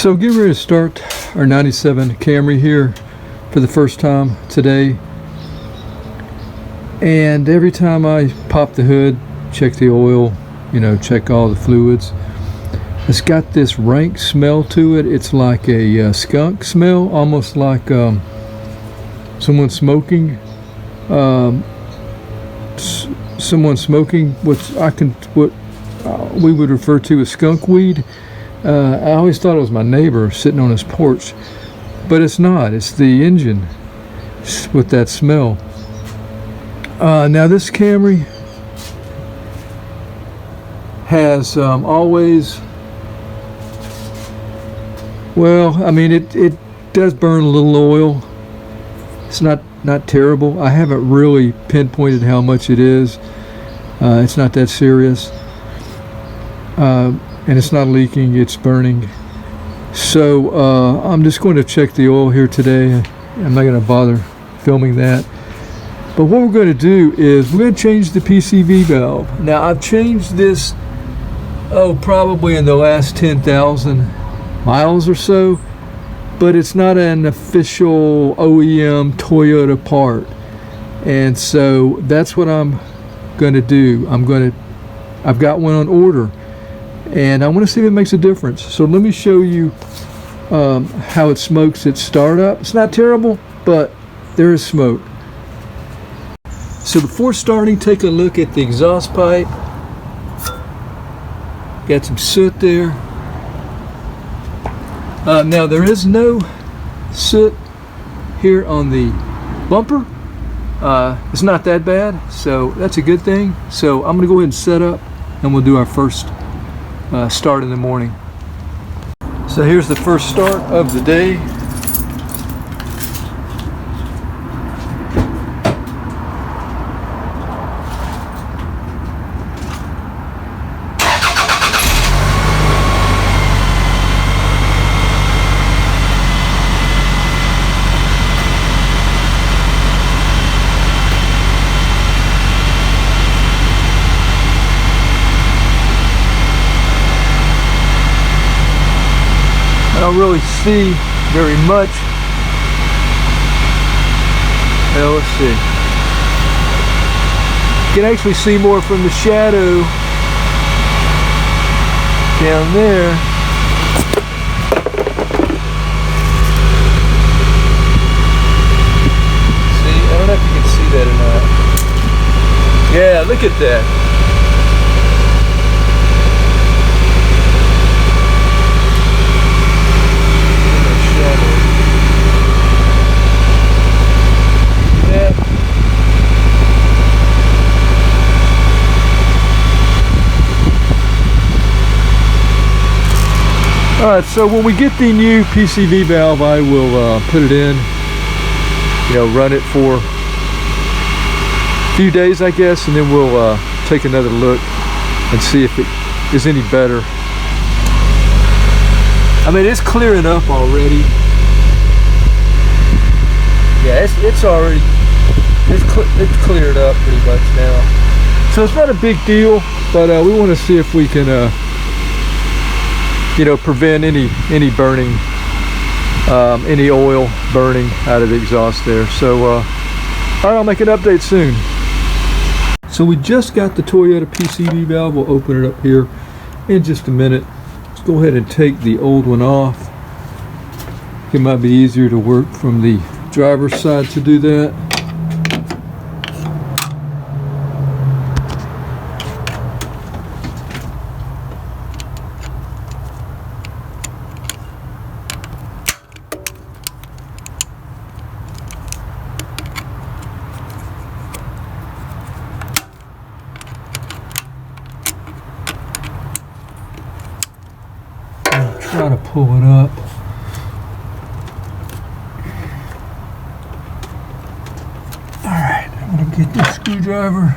So getting ready to start our 97 Camry here for the first time today. And every time I pop the hood, check the oil, check all the fluids, it's got this rank smell to it. It's like a skunk smell, almost like someone smoking. What we would refer to as skunk weed. I always thought it was my neighbor sitting on his porch, but it's not. It's the engine with that smell. Now this Camry has always, it does burn a little oil. It's not terrible. I haven't really pinpointed how much it is. It's not that serious. And it's not leaking, it's burning. So I'm just going to check the oil here today. I'm not going to bother filming that. But what we're going to do is we're going to change the PCV valve. Now I've changed this, probably in the last 10,000 miles or so, but it's not an official OEM Toyota part. And so that's what I'm going to do. I've got one on order. And I want to see if it makes a difference. So let me show you how it smokes at startup. It's not terrible, but there is smoke. So before starting, take a look at the exhaust pipe. Got some soot there. Now there is no soot here on the bumper. It's not that bad, so that's a good thing. So I'm going to go ahead and set up, and we'll do our first start in the morning. So here's the first start of the day. I don't really see very much. Well, let's see. You can actually see more from the shadow down there. See, I don't know if you can see that or not. Yeah, look at that. Alright, so when we get the new PCV valve, I will put it in, run it for a few days, I guess, and then we'll take another look and see if it is any better. It's clearing up already. Yeah, it's cleared up pretty much now. So it's not a big deal, but we want to see if we can prevent any burning, any oil burning out of the exhaust there. So all right, I'll make an update soon. So we just got the Toyota PCV valve. We'll open it up here in just a minute. Let's go ahead and take the old one off. It might be easier to work from the driver's side to do that. Try to pull it up. Alright, I'm going to get this screwdriver.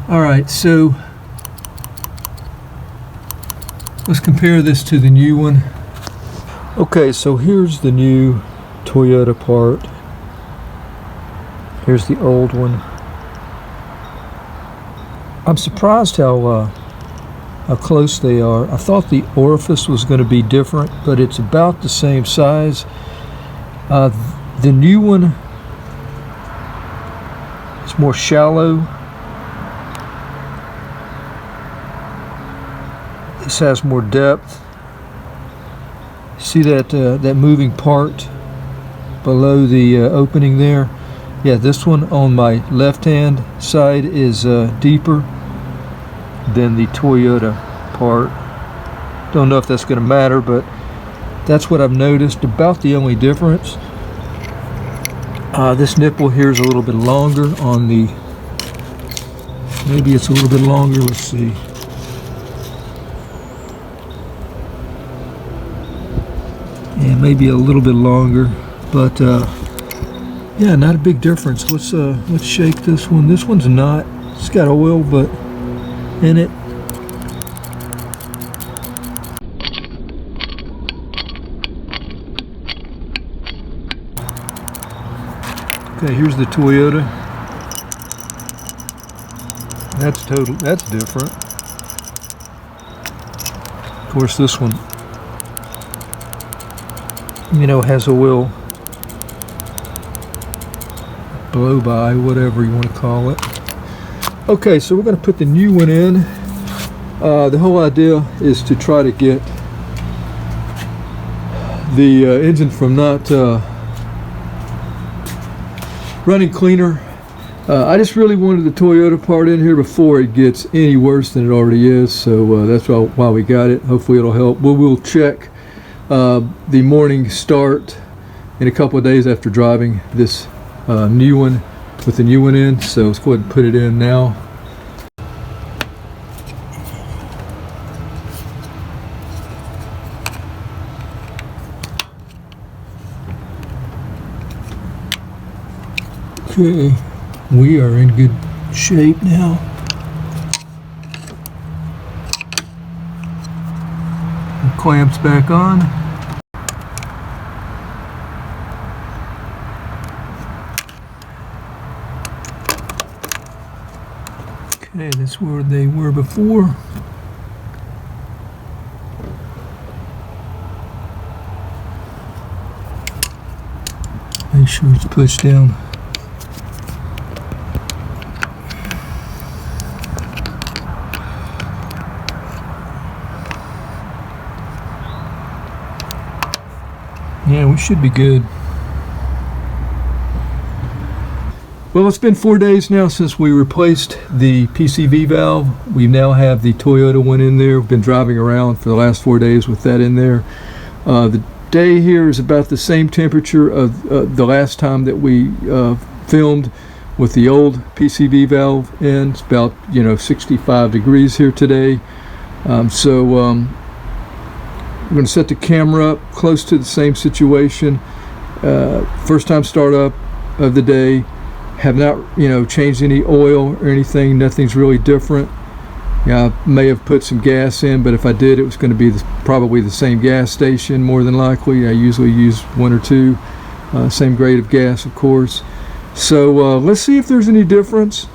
All right, so let's compare this to the new one. Okay, so here's the new Toyota part. Here's the old one. I'm surprised how close they are. I thought the orifice was going to be different, but it's about the same size. The new one is more shallow. This has more depth. See that that moving part below the opening there? Yeah, this one on my left-hand side is deeper than the Toyota part. Don't know if that's going to matter, but that's what I've noticed. About the only difference. This nipple here is a little bit longer on the. Maybe it's a little bit longer. Let's see. Yeah, maybe a little bit longer, but yeah, not a big difference. Let's shake this one. This one's not. It's got oil, but in it. Okay, here's the Toyota. That's different. Of course, this one, you know, has oil blow by, whatever you want to call it. Okay, so we're going to put the new one in. The whole idea is to try to get the engine from not running cleaner. I just really wanted the Toyota part in here before it gets any worse than it already is, so that's why we got it. Hopefully it'll help. We'll check the morning start in a couple of days after driving this new one with the new one in, so let's go ahead and put it in now. Okay, we are in good shape now. The clamps back on. Okay, that's where they were before. Make sure it's pushed down. Yeah, we should be good. Well, it's been 4 days now since we replaced the PCV valve. We now have the Toyota one in there. We've been driving around for the last 4 days with that in there. The day here is about the same temperature of the last time that we filmed with the old PCV valve in. It's about 65 degrees here today. I'm going to set the camera up close to the same situation. First time startup of the day. Have not changed any oil or anything. Nothing's really different. I may have put some gas in, but if I did, it was going to be probably the same gas station more than likely. I usually use one or two, same grade of gas, of course. So let's see if there's any difference.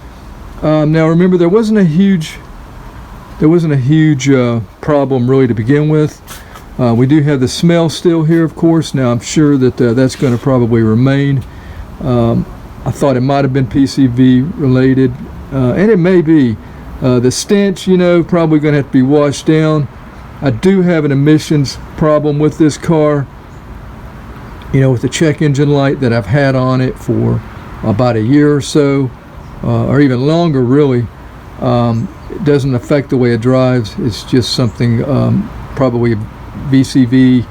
Now remember, there wasn't a huge problem really to begin with. We do have the smell still here, of course. Now I'm sure that that's going to probably remain. I thought it might have been PCV related, and it may be. The stench, probably going to have to be washed down. I do have an emissions problem with this car, with the check engine light that I've had on it for about a year or so, or even longer really. It doesn't affect the way it drives. It's just something, probably a VCV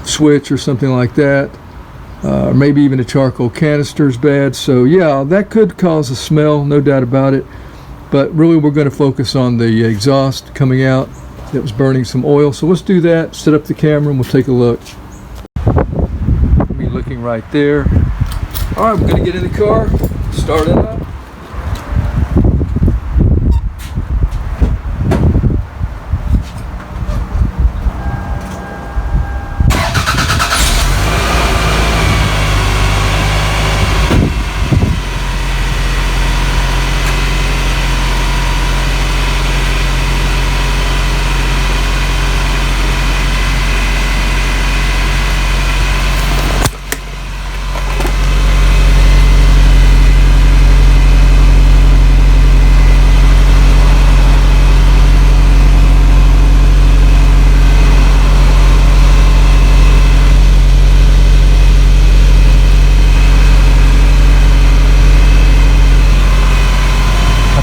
switch or something like that. Or maybe even a charcoal canister is bad. So yeah, that could cause a smell, no doubt about it. But really we're going to focus on the exhaust coming out that was burning some oil. So let's do that, set up the camera, and we'll take a look. Me looking right there. All right, we're going to get in the car, start it up.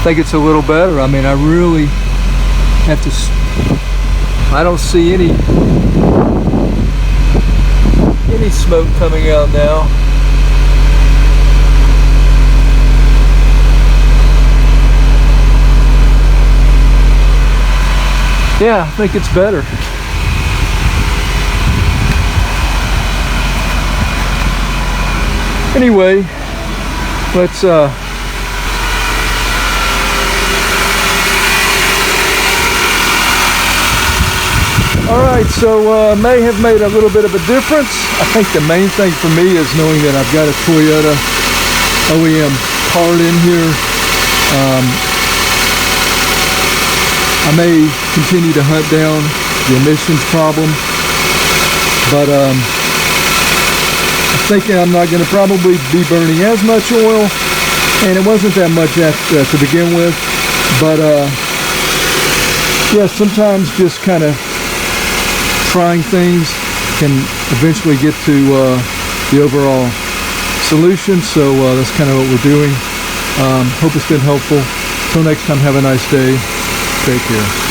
think it's a little better. I mean, I really have to, I don't see any smoke coming out now. Yeah, I think it's better. Anyway, let's alright, so may have made a little bit of a difference. I think the main thing for me is knowing that I've got a Toyota OEM part in here. I may continue to hunt down the emissions problem, but I'm thinking I'm not going to probably be burning as much oil, and it wasn't that much to begin with, but yeah, sometimes just kind of trying things can eventually get to the overall solution. So that's kind of what we're doing. Hope it's been helpful. Till next time, have a nice day. Take care.